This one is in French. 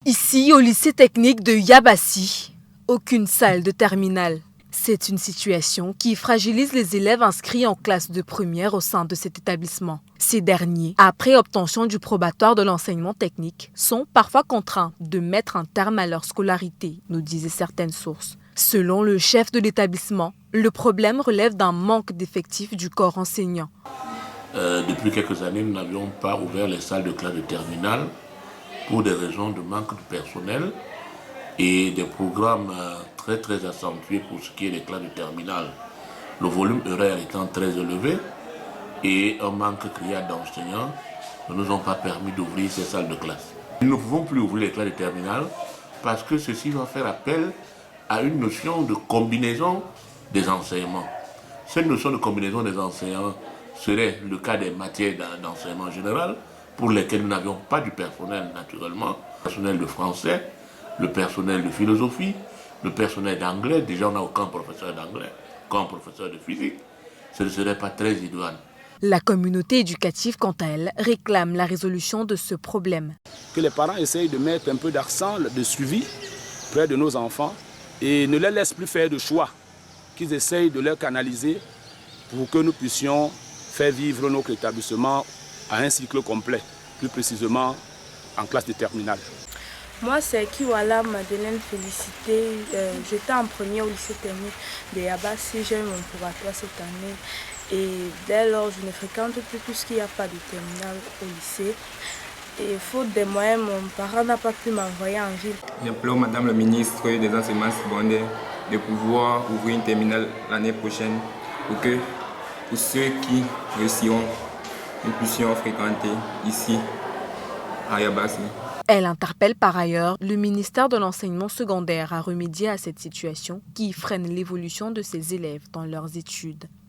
Ici, au lycée technique de Yabassi, aucune salle de terminale. C'est une situation qui fragilise les élèves inscrits en classe de première au sein de cet établissement. Ces derniers, après obtention du probatoire de l'enseignement technique, sont parfois contraints de mettre un terme à leur scolarité, nous disaient certaines sources. Selon le chef de l'établissement, le problème relève d'un manque d'effectifs du corps enseignant. Depuis quelques années, nous n'avions pas ouvert les salles de classe de terminale pour des raisons de manque de personnel et des programmes très accentués pour ce qui est des classes de terminale. Le volume horaire étant très élevé et un manque criard d'enseignants ne nous ont pas permis d'ouvrir ces salles de classe. Nous ne pouvons plus ouvrir les classes de terminale parce que ceci va faire appel à une notion de combinaison des enseignements. Cette notion de combinaison des enseignants serait le cas des matières d'enseignement général pour lesquelles nous n'avions pas du personnel naturellement, le personnel de français, le personnel de philosophie, le personnel d'anglais. Déjà on n'a aucun professeur d'anglais, aucun professeur de physique. Ce ne serait pas très idoine. La communauté éducative, quant à elle, réclame la résolution de ce problème. Que les parents essayent de mettre un peu d'accent de suivi près de nos enfants et ne les laissent plus faire de choix, qu'ils essayent de les canaliser pour que nous puissions faire vivre notre établissement à un cycle complet, plus précisément en classe de terminale. Moi, c'est Kiwala Madeleine Félicité. J'étais en premier au lycée technique de Yabassi. J'ai eu mon probatoire cette année. Et dès lors, je ne fréquente plus puisqu'il n'y a pas de terminale au lycée. Et faute de moyens, mon parent n'a pas pu m'envoyer en ville. J'implore Madame la ministre des enseignements secondaires de pouvoir ouvrir une terminale l'année prochaine pour que pour ceux qui réussiront, nous puissions fréquenter ici à Yabassi. Elle interpelle par ailleurs le ministère de l'enseignement secondaire à remédier à cette situation qui freine l'évolution de ses élèves dans leurs études.